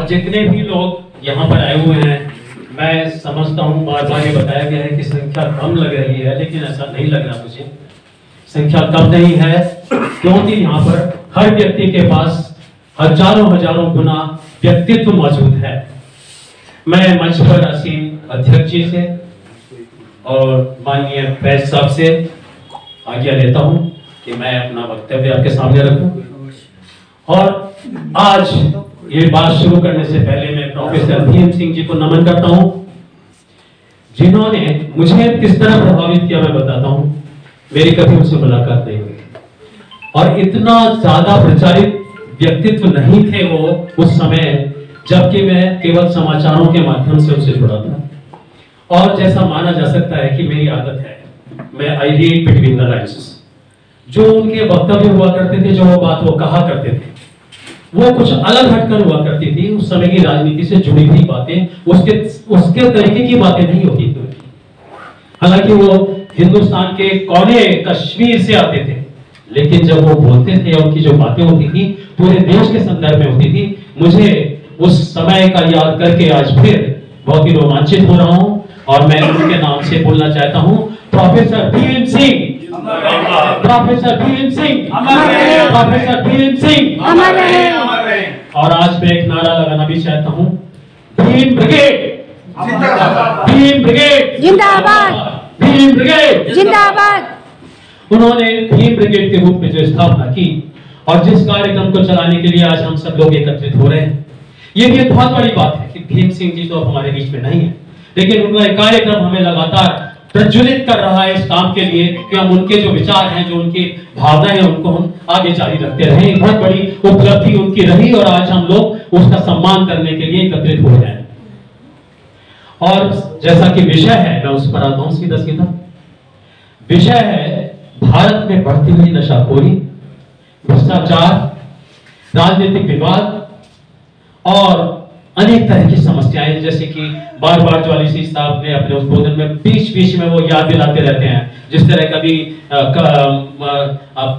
जितने भी लोग यहाँ पर आए हुए हैं, मैं समझता हूँ, बार बार ये बताया गया है कि संख्या कम लग रही है, लेकिन ऐसा नहीं लग रहा मुझे। संख्या कम नहीं है, क्योंकि यहाँ पर हर व्यक्ति के पास हजारों गुना व्यक्तित्व मौजूद है। मैं मंच पर असीम अध्यक्ष जी से और माननीय फैज साहब से आज्ञा लेता हूं कि मैं अपना वक्तव्य आपके सामने रखूं। और आज ये बात शुरू करने से पहले मैं प्रोफेसर भीम सिंह जी को नमन करता हूं, जिन्होंने मुझे किस तरह प्रभावित किया मैं बताता हूं। मेरी कभी उनसे मुलाकात नहीं हुई और इतना ज्यादा प्रचारित व्यक्तित्व नहीं थे वो उस समय, जबकि मैं केवल समाचारों के माध्यम से उनसे जुड़ा था। और जैसा माना जा सकता है कि मेरी आदत है, मैं I read between the lines. जो उनके वक्तव्य हुआ करते थे, जो वो बात वो कहा करते थे, वो कुछ अलग हटकर हुआ करती थी। उस समय की राजनीति से जुड़ी हुई बातें, उसके तरीके की बातें नहीं होती थी। हालांकि वो हिंदुस्तान के कोने कश्मीर से आते थे, लेकिन जब वो बोलते थे, उनकी जो बातें होती थी पूरे देश के संदर्भ में होती थी। मुझे उस समय का याद करके आज फिर बहुत ही रोमांचित हो रहा हूं और मैं उनके नाम से बोलना चाहता हूं, professor Bhim Singh, professor Bhim Singh, professor Bhim Singh. और आज मैं एक नारा लगाना भी चाहता हूं, भीम ब्रिगेड जिंदाबाद, भीम ब्रिगेड जिंदाबाद, भीम ब्रिगेड जिंदाबाद। उन्होंने भीम ब्रिगेड के रूप में जो स्थापना की और जिस कार्यक्रम को चलाने के लिए आज हम सब लोग एकत्रित हो रहे हैं, ये भी एक बहुत बड़ी बात है कि भीम सिंह जी तो हमारे बीच में नहीं है, लेकिन उनका कार्यक्रम हमें लगातार प्रज्वलित कर रहा है इस काम के लिए कि हम उनके जो विचार हैं, जो उनकी भावनाएं हैं, उनको हम आगे जारी रखते रहे। बहुत बड़ी उपलब्धि उनकी रही और आज हम लोग उसका सम्मान करने के लिए एकत्रित हो रहे हैं। और जैसा कि विषय है, मैं उस पर आता हूं सीधा सीधा। विषय है भारत में बढ़ती हुई नशाखोरी, भ्रष्टाचार, राजनीतिक विवाद और अनेक तरह की समस्याएं, जैसे कि बार बार ज्वाली साहब ने अपने उद्बोधन में बीच में वो याद दिलाते रहते हैं। जिस तरह कभी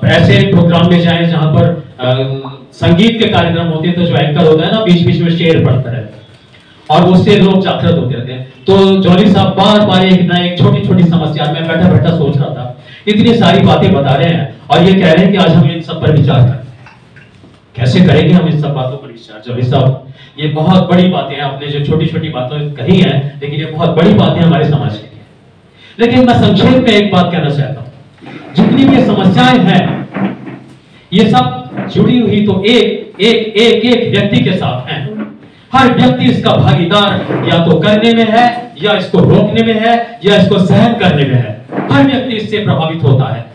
ऐसे प्रोग्राम में जाएं जहां पर संगीत के कार्यक्रम होते हैं, तो जो एंकर होता है ना, बीच में शेर पढ़ता है और उससे लोग जागृत होते रहते हैं। तो ज्वाली साहब बार बार एक छोटी समस्या में बैठा सोच रहा था, इतनी सारी बातें बता रहे हैं और ये कह रहे हैं कि आज हम इन सब पर विचार करें। कैसे करेंगे हम इन सब बातों पर विचार? ज्वाली साहब, ये बहुत बड़ी बातें हैं, आपने जो छोटी बातें कही हैं, लेकिन ये बहुत बड़ी बातें हमारे समाज के लिए। लेकिन मैं संक्षेप में एक बात कहना चाहता हूं, जितनी भी समस्याएं हैं, ये सब जुड़ी हुई तो एक व्यक्ति के साथ हैं। हर व्यक्ति इसका भागीदार या तो करने में है, या इसको रोकने में है, या इसको सहन करने में है। हर व्यक्ति इससे प्रभावित होता है।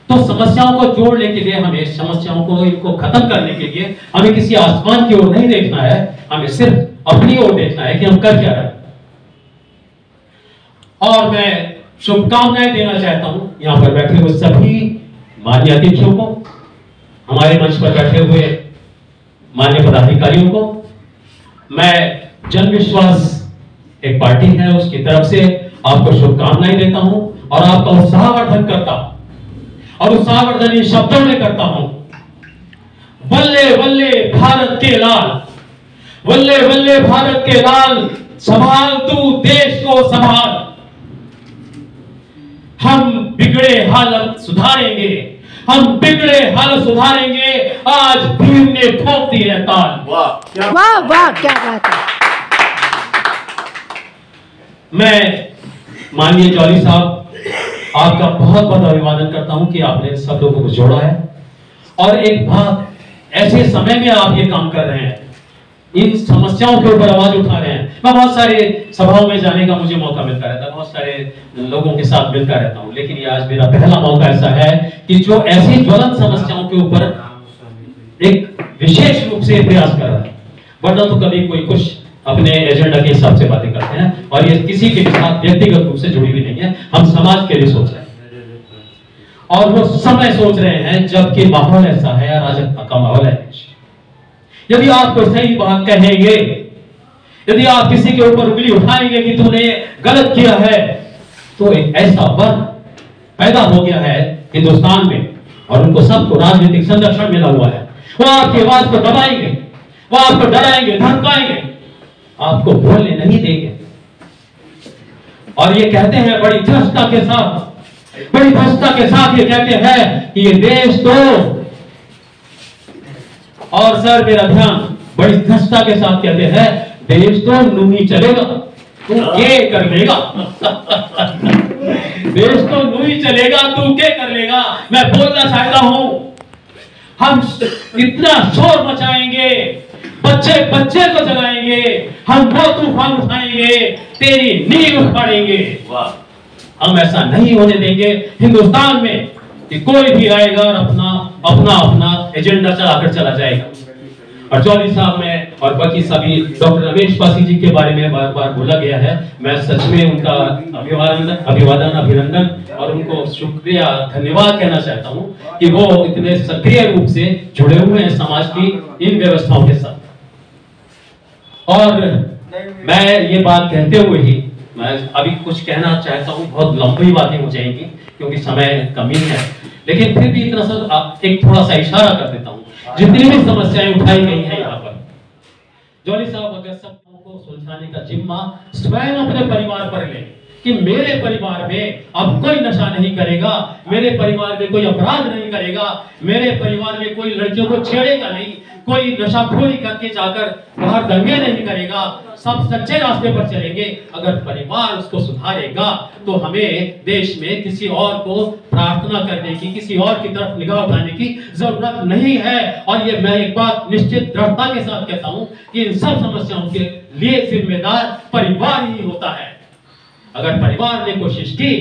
तो समस्याओं को जोड़ने के लिए हमें, समस्याओं को इनको खत्म करने के लिए हमें किसी आसमान की ओर नहीं देखना है, हमें सिर्फ अपनी ओर देखना है कि हम कर क्या रहे हैं। और मैं शुभकामनाएं देना चाहता हूं यहां पर बैठे हुए सभी मान्य अतिथियों को, हमारे मंच पर बैठे हुए मान्य पदाधिकारियों को। मैं जन विश्वास एक पार्टी है, उसकी तरफ से आपको शुभकामनाएं देता हूं और आपका उत्साहवर्धन करता हूं, और उत्साहवर्धन इन शब्दों में करता हूं, बल्ले बल्ले भारत के लाल, बल्ले बल्ले भारत के लाल, संभाल तू देश को संभाल। हम बिगड़े हालत सुधारेंगे, हम बिगड़े हालत सुधारेंगे, आज भीम ने ठोक दी है ताल। वाह वाह, क्या बात है। मैं माननीय ज्वाली साहब, आपका बहुत बहुत अभिवादन करता हूं कि आपने सब लोगों को जोड़ा है और एक बात, ऐसे समय में आप ये काम कर रहे हैं, इन समस्याओं के ऊपर आवाज उठा रहे हैं। मैं बहुत सारे सभाओं में जाने का मुझे मौका मिलता रहता है, बहुत सारे लोगों के साथ मिलता रहता हूं, लेकिन ये आज मेरा पहला मौका ऐसा है कि जो ऐसी ज्वलंत समस्याओं के ऊपर एक विशेष रूप से प्रयास कर रहा है। वरना तो कभी कोई कुछ अपने एजेंडा के हिसाब से बातें करते हैं और ये किसी के साथ व्यक्तिगत रूप से जुड़ी हुई नहीं है। हम समाज के लिए सोच रहे हैं और वो समय सोच रहे हैं जबकि माहौल ऐसा है, अराजकता का माहौल है। यदि आप कोई सही बात कहेंगे, यदि आप किसी के ऊपर उंगली उठाएंगे कि तूने गलत किया है, तो एक ऐसा वर्ग पैदा हो गया है हिंदुस्तान में और उनको सबको राजनीतिक संरक्षण मिला हुआ है, वो आपकी आवाज को दबाएंगे, वो आपको डराएंगे, धमकाएंगे, आपको बोलने नहीं देंगे। और ये कहते हैं बड़ी धृष्टता के साथ ये कहते हैं कि ये देश तो, और सर मेरा ध्यान, बड़ी धृष्टता के साथ कहते हैं देश तो यूं ही चलेगा, तू क्या कर लेगा। देश तो यूं ही चलेगा, तू क्या कर लेगा। मैं बोलना चाहता हूं, हम इतना शोर मचाएंगे, बच्चे को जगाएंगे, हम वो तूफान उठाएंगे, तेरी नींव उखाड़ेंगे। हम ऐसा नहीं होने देंगे हिंदुस्तान में कि कोई भी आएगा और अपना एजेंडा चलाकर चला जाएगा। और जॉली साहब में और बाकी सभी डॉक्टर रमेश पासी जी के बारे में बार बार बोला गया है। मैं सच में उनका अभिनंदन और उनको शुक्रिया, धन्यवाद कहना चाहता हूं कि वो इतने सक्रिय रूप से जुड़े हुए हैं समाज की इन व्यवस्थाओं के साथ। और मैं ये बात कहते हुए ही मैं अभी कुछ कहना चाहता हूं, बहुत लंबी बातें हो जाएंगी क्योंकि समय कमी है, लेकिन फिर भी इतना सा एक थोड़ा सा इशारा कर देता हूं। जितनी भी समस्याएं उठाई गई हैं यहाँ पर, जॉली साहब अगर सबको सुलझाने का जिम्मा स्वयं अपने परिवार पर ले कि मेरे परिवार में अब कोई नशा नहीं करेगा, मेरे परिवार में कोई अपराध नहीं करेगा, मेरे परिवार में कोई लड़कियों को छेड़ेगा नहीं, कोई नशाखोरी करके जाकर बाहर दंगे नहीं करेगा, सब सच्चे रास्ते पर चलेंगे। अगर परिवार उसको सुधारेगा तो हमें देश में किसी और को प्रार्थना करने की, किसी और की तरफ निगाह उठाने की जरूरत नहीं है। और ये मैं एक बात निश्चित दृढ़ता के साथ कहता हूं कि इन सब समस्याओं के लिए जिम्मेदार परिवार ही होता है। अगर परिवार ने कोशिश की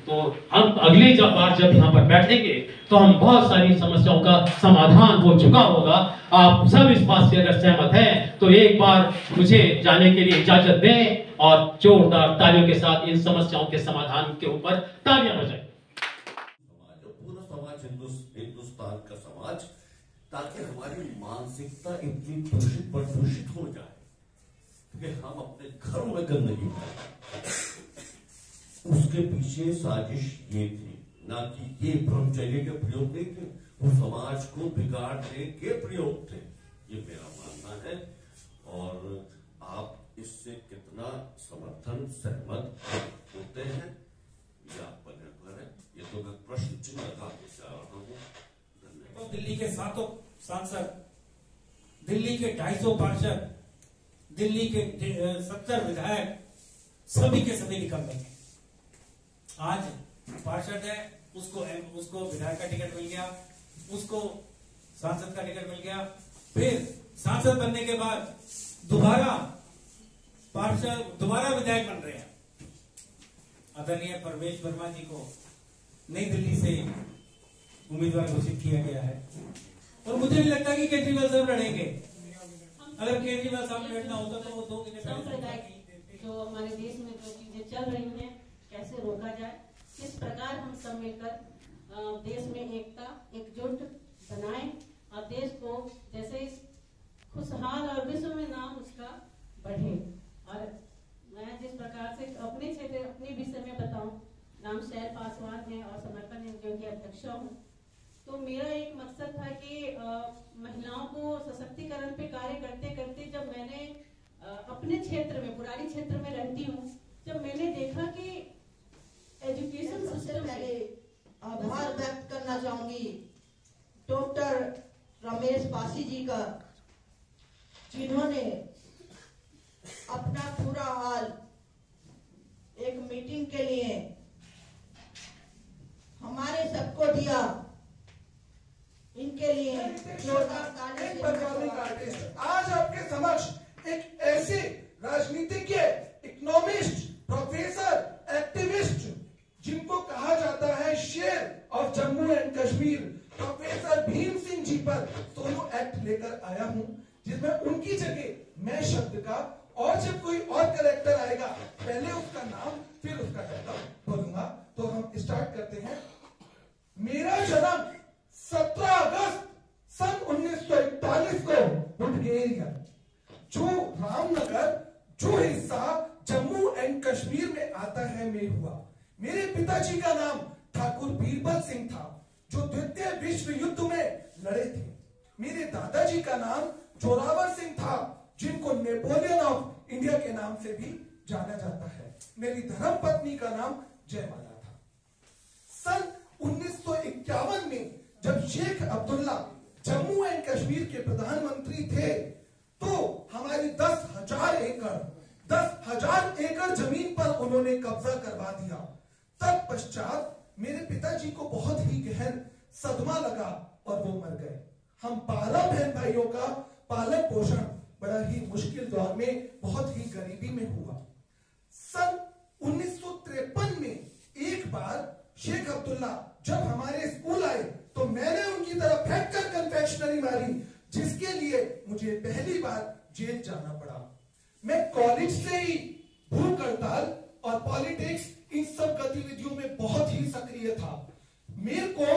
तो हम अगली बार जब यहाँ पर बैठेंगे तो हम बहुत सारी समस्याओं का समाधान हो चुका होगा। आप सब इस बात से अगर सहमत हैं तो एक बार मुझे जाने के लिए इजाजत दें और जोरदार तालियों के साथ इन समस्याओं के समाधान के ऊपर तालियां बजाएं। पूरा समाज, हिंदुस्तान का समाज, ताकि हमारी मानसिकता इतनी प्रदूषित हो जाए कि हम अपने घरों में गंदगी फैलाएं। उसके पीछे साजिश ये थी, ना कि ये ब्रह्मचर्य के प्रयोग नहीं थे, वो समाज को बिगाड़ने के प्रयोग थे, ये मेरा मानना है। और आप इससे कितना समर्थन, सहमत होते हैं ये आप पर निर्भर है। ये तो मैं प्रश्न चिन्ह लगा के जा रहा हूँ। तो दिल्ली के 7 सांसद, दिल्ली के 250 पार्षद, दिल्ली के 70 विधायक, सभी के सभी निकल गए। आज पार्षद है, उसको विधायक का टिकट मिल गया, उसको सांसद का टिकट मिल गया, फिर सांसद बनने के बाद दोबारा पार्षद, दोबारा विधायक बन रहे हैं। आदरणीय परवेश वर्मा जी को नई दिल्ली से उम्मीदवार घोषित किया गया है और मुझे नहीं लगता कि केजरीवाल साहब लड़ेंगे। अगर केजरीवाल साहब लड़ना होता तो वो 2 जो हमारे देश में जो चीजें चल रही हैं कैसे रोका जाए, किस प्रकार हम सब मिलकर देश में एकता, एकजुट बनाएं और देश को जैसे खुशहाल और विश्व में नाम उसका बढ़े। और मैं जिस प्रकार से अपने क्षेत्र, अपने विषय में बताऊं, नाम शैल पासवान है और समर्पण एनजीओ की अध्यक्ष हूँ। तो मेरा एक मकसद था कि महिलाओं को सशक्तिकरण पे कार्य करते करते जब मैंने अपने क्षेत्र में, पुरानी क्षेत्र में रहती हूँ, जब मैंने देखा कि एजुकेशन सिस्टम, पहले आभार व्यक्त करना चाहूंगी डॉक्टर रमेश पासी जी का, जिन्होंने अपना पूरा हाल एक मीटिंग के लिए हमारे सबको दिया। इनके लिए आज आपके समक्ष एक ऐसे राजनीतिज्ञ, इकोनॉमिस्ट, प्रोफेसर, एक्टिविस्ट जिनको कहा जाता है शेर of Jammu and Kashmir, professor Bhim Singh ji पर सोलो एक्ट लेकर आया हूं, जिसमें उनकी जगह मैं शब्द का और जब कोई और कैरेक्टर आएगा पहले उसका नाम फिर उसका कहता बोलूंगा। तो हम स्टार्ट करते हैं। मेरा जन्म 17 अगस्त सन 1941 को बुडगेरिया, जो रामनगर, जो हिस्सा जम्मू एंड कश्मीर में आता है, में हुआ। मेरे पिताजी का नाम ठाकुर बीरबल सिंह था, जो द्वितीय विश्व युद्ध में लड़े थे। मेरे दादाजी का नाम जोरावर सिंह था, जिनको नेपोलियन ऑफ इंडिया के नाम से भी जाना जाता है। मेरी धर्म पत्नी का नाम जयमाला था। सन 1951 में जब शेख अब्दुल्ला जम्मू एंड कश्मीर के प्रधानमंत्री थे, तो हमारी 10,000 एकड़ जमीन पर उन्होंने कब्जा करवा दिया। तत्पश्चात मेरे पिताजी को बहुत ही गहन सदमा लगा और वो मर गए। हम 12 बहन भाइयों का पालन पोषण बड़ा ही मुश्किल दौर में, बहुत ही गरीबी में हुआ। सन 1953 में एक बार शेख अब्दुल्ला जब हमारे स्कूल आए तो मैंने उनकी तरफ फेंककर कन्फेक्शनरी मारी, जिसके लिए मुझे पहली बार जेल जाना पड़ा। मैं कॉलेज से ही भूख हड़ताल और पॉलिटिक्स इन सब गतिविधियों में बहुत ही सक्रिय था। मेरे को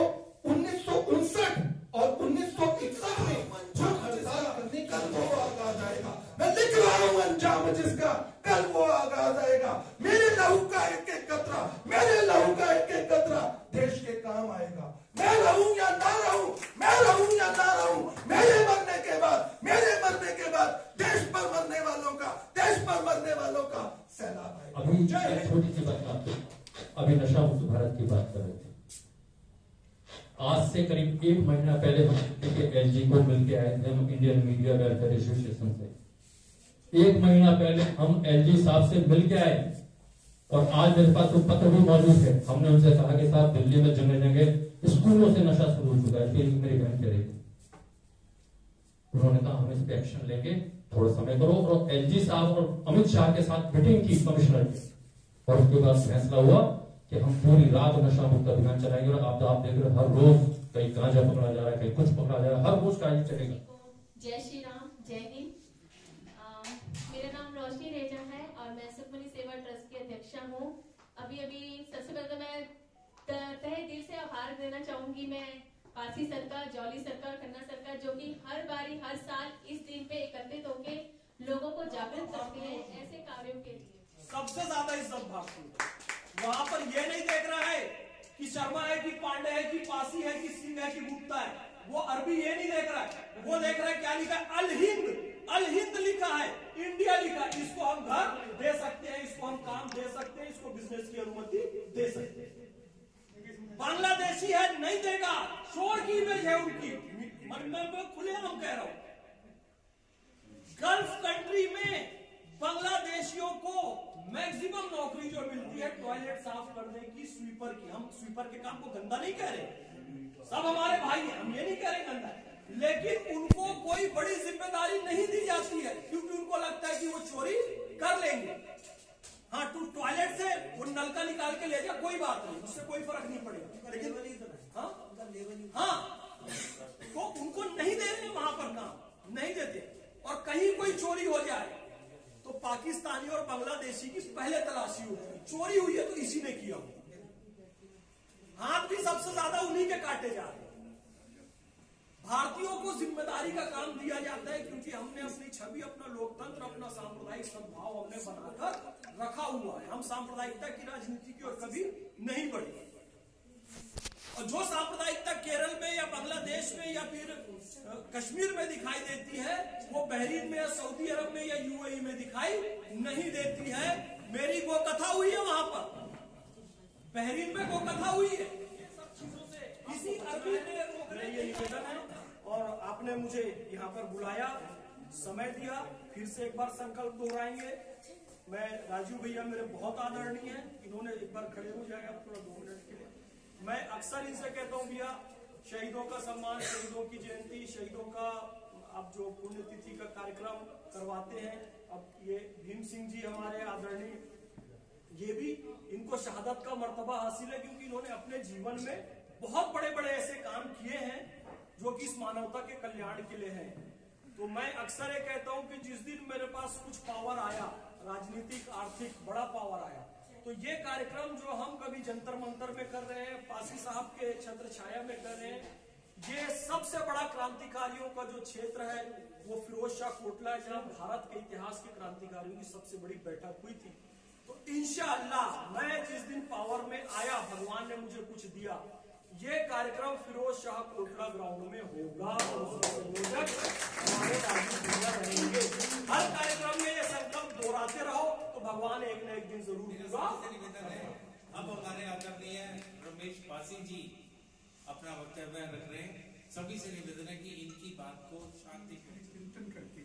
1959 और 1961 में भूख हड़ताल करने का वो आगाज आएगा। मैं लिख रहा हूं अंजाम जिसका कल वो आगाज आएगा। मेरे लहू का एक एक कतरा, मेरे लहू का एक एक कतरा देश के काम आएगा। मैं रहूं या ना रहूं, मैं रहूं या ना रहूं, मेरे मरने के बाद देश पर मरने वालों का सैलाब आएगा। अभी एक छोटी सी बात, अभी नशा मुक्त भारत की बात कर रहे थे। आज से करीब 1 महीना पहले हम एलजी को मिलके आए थे, हम इंडियन मीडिया वेलफेयर एसोसिएशन से। 1 महीना पहले हम एलजी साहब से मिलके आए और आज मेरे पास तो पत्र भी मौजूद है। हमने उनसे कहा कि साहब दिल्ली में जगह जगह स्कूलों से नशा शुरू हो चुका है। फिर मेरी बहन कह रही थी, उन्होंने कहा हम इस पे एक्शन लेंगे, थोड़ा समय करो। और एलजी साहब और अमित शाह के साथ मीटिंग की कमिश्नर की, और उसके बाद फैसला हुआ कि हम पूरी रात नशा मुक्त अभियान चलाएंगे। और आप देख रहे हर रोज कहीं गांजा पकड़ा जा रहा है, कहीं कुछ पकड़ा जा रहा है, हर रोज का चलेगा। जय श्री राम, जय हिंद। मेरा नाम रोशनी रेजा है और मैं सुखमनी सेवा ट्रस्ट की अध्यक्षा हूँ। अभी सबसे पहले तो मैं तहे दिल से आभार देना चाहूंगी मैं पासी सरकार, जौली सरकार, खन्ना सरकार, जो कि हर बारी हर साल इस दिन पे एकत्रित होके लोगों को जागृत करते हैं ऐसे कार्यों के लिए। सबसे ज्यादा इज्जत भारतीय वहां पर ये नहीं देख रहा है कि शर्मा है कि पांडे है कि पासी है कि सिंह है कि गुप्ता है, वो अरबी ये नहीं देख रहा है। वो देख रहा है क्या लिखा है, अल हिंद लिखा है, इंडिया लिखा है। इसको हम घर दे सकते हैं, इसको हम काम दे सकते हैं, इसको बिजनेस की अनुमति दे सकते हैं। बांग्लादेशी है, नहीं देगा, शोर की इमेज है उनकी। मैं खुले हम कह रहा हूं, गल्फ कंट्री में बांग्लादेशियों को मैक्सिमम नौकरी जो मिलती है टॉयलेट साफ करने की, स्वीपर की। हम स्वीपर के काम को गंदा नहीं कह रहे, सब हमारे भाई हैं, हम ये नहीं कह रहे गंदा, लेकिन उनको कोई बड़ी जिम्मेदारी नहीं दी जाती है क्योंकि उनको लगता है कि वो चोरी कर लेंगे। हाँ, तू टॉयलेट से वो नलका निकाल के ले जा, कोई बात नहीं, उससे कोई फर्क नहीं पड़ेगा, लेकिन हाँ तो उनको नहीं दे रहे वहां पर काम, नहीं देते। और कहीं कोई चोरी हो जाए तो पाकिस्तानी और बांग्लादेशी की पहले तलाशी होती है। चोरी हुई है तो इसी ने किया, हाथ भी सबसे ज्यादा उन्हीं के काटे जा रहे हैं। भारतीयों को जिम्मेदारी का काम दिया जाता है क्योंकि हमने अपनी छवि, अपना लोकतंत्र, अपना सांप्रदायिक सद्भाव हमने बनाकर रखा हुआ है। हम सांप्रदायिकता की राजनीति की ओर कभी नहीं बढ़े। और जो सांप्रदायिकता केरल में या बांग्लादेश में या फिर कश्मीर में दिखाई देती है, वो बहरीन में या सऊदी अरब में या यूएई में दिखाई नहीं देती है। मेरी गो कथा हुई है वहां पर, बहरीन में गो कथा हुई है। इसी अरबी में ये निवेदन है और आपने मुझे यहाँ पर बुलाया, समय दिया, फिर से एक बार संकल्प दोहराएंगे। मैं राजू भैया मेरे बहुत आदरणीय हैं, इन्होंने एक बार खड़े हो जाएगा पूरा 2 मिनट के लिए। मैं अक्सर इनसे कहता हूँ भैया, शहीदों का सम्मान, शहीदों की जयंती, शहीदों का आप जो पुण्यतिथि का कार्यक्रम करवाते हैं, अब ये भीम सिंह जी हमारे आदरणीय, ये भी इनको शहादत का मर्तबा हासिल है क्योंकि इन्होंने अपने जीवन में बहुत बड़े बड़े ऐसे काम किए हैं जो कि इस मानवता के कल्याण के लिए हैं। तो मैं अक्सर ये कहता हूं कि जिस दिन मेरे पास कुछ पावर आया, राजनीतिक आर्थिक बड़ा पावर आया, तो ये कार्यक्रम जो हम कभी जंतर मंतर में कर रहे हैं, पासी साहब के छत्र छाया में कर रहे हैं, ये सबसे बड़ा क्रांतिकारियों का जो क्षेत्र है वो फिरोज शाह कोटला, जहां भारत के इतिहास के क्रांतिकारियों की सबसे बड़ी बैठक हुई थी। तो इंशाअल्लाह मैं जिस दिन पावर में आया, भगवान ने मुझे कुछ दिया, ये कार्यक्रम फिरोज शाह कोटला ग्राउंड में होगा और उसके संयोजक हमारे राजीव भैया रहेंगे। हर कार्यक्रम में ये संकल्प दोहराते रहो तो भगवान एक न एक दिन जरूर होगा। अब हमारे आदरणीय रमेश पासी जी अपना वक्तव्य रख रहे हैं। सभी से निवेदन है कि इनकी बात को शांति चिंतन करके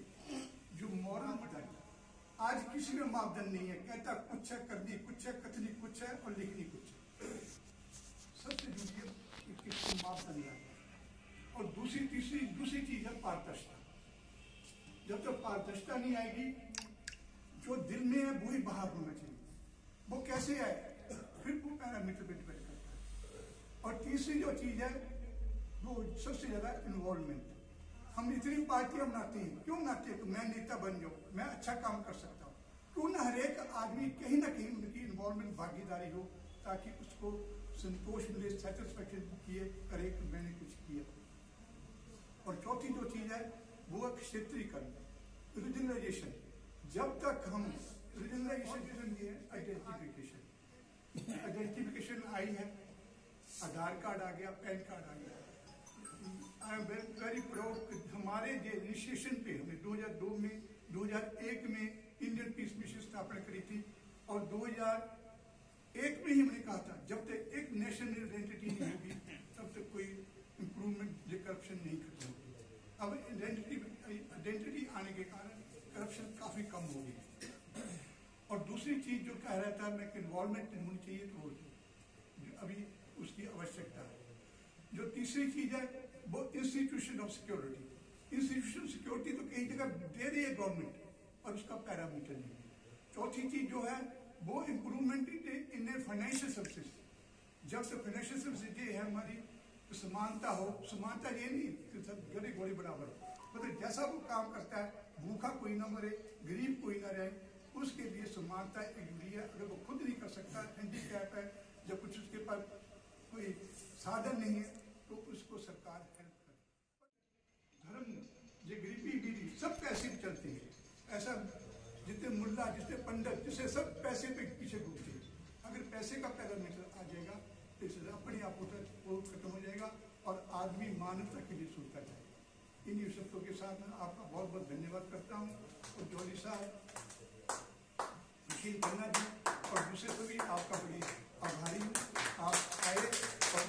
जो मोरल मॉडल आज किसी में मापदंड नहीं है, कहता कुछ है, करनी कुछ है, कथनी कुछ है और लिखनी कुछ है। सबसे जरूरी है कि किसको मापदंड है। और दूसरी चीज है पारदर्शिता। जब तक पारदर्शिता नहीं आएगी, जो दिल में है वही बाहर होना चाहिए। वो कैसे है फिर वो पैरामीटर पे डिपेंड करता है। और तीसरी जो चीज है वो सबसे ज्यादा इन्वॉल्वमेंट। हम इतनी पार्टियां बनाते हैं, क्यों बनाते हैं? तो मैं नेता बन जाऊं, मैं अच्छा काम कर सकता हूँ। क्यों ना हर एक आदमी कहीं ना कहीं उनकी इन्वॉल्वमेंट भागीदारी हो, ताकि उसको संतोष मिले, सेटिस्फेक्शन किए करे कि मैंने कुछ किया। और चौथी जो चीज है वो है क्षेत्रीकरण, रीजनलाइजेशन। जब तक हम रीजनलाइजेशन ये आइडेंटिफिकेशन आई है, आधार कार्ड आ गया, पैन कार्ड आ गया। आई एम वेरी प्राउड हमारे जो इनिशिएशन पे हमने 2001 में इंडियन पीस मिशन स्थापना करी थी और 2001 में ही हमने कहा था जब तक एक नेशनल आइडेंटिटी नहीं होगी तब तक कोई इम्प्रूवमेंट करप्शन नहीं खत्म होगी। अब आइडेंटिटी आने के कारण करप्शन काफी कम हो गई। और दूसरी चीज जो कह रहा था मैं इन्वॉल्वमेंट होनी चाहिए, तो अभी उसकी आवश्यकता है। जो तीसरी चीज है वो institution of security. Institution security तो कई जगह दे रही है गवर्नमेंट और उसका पैरामीटर नहीं है। चौथी चीज जो है वो इम्प्रूवमेंट इन फाइनेंशियल सर्विसेज। जब तक फाइनेंशियल सर्विसेज है हमारी तो समानता हो, समानता ये नहीं कि सब गरीब घोड़ी बराबर हो, मतलब जैसा वो काम करता है भूखा कोई ना मरे, गरीब कोई ना रहे, उसके लिए समानता एक जरूरी है। अगर वो खुद नहीं कर सकता, हैंडीकैप है, जब कुछ उसके पास कोई साधन नहीं है तो उसको सरकार हेल्प करे। धर्म ये गरीबी बीरी सब पैसे पे चलते हैं। ऐसा जितने मुल्ला, जितने पंडित, जिसे सब पैसे पे पीछे घूमते हैं। अगर पैसे का पैरामीटर आ जाएगा तो इससे अपने आप वो खत्म हो जाएगा और आदमी मानवता के लिए सोचता जाएगा। इन्हीं शब्दों के साथ मैं आपका बहुत बहुत धन्यवाद करता हूँ। और जौहरी साहब, सुशील खन्ना जी और दूसरे सभी आपका बड़ी आभारी हूँ। आप आए और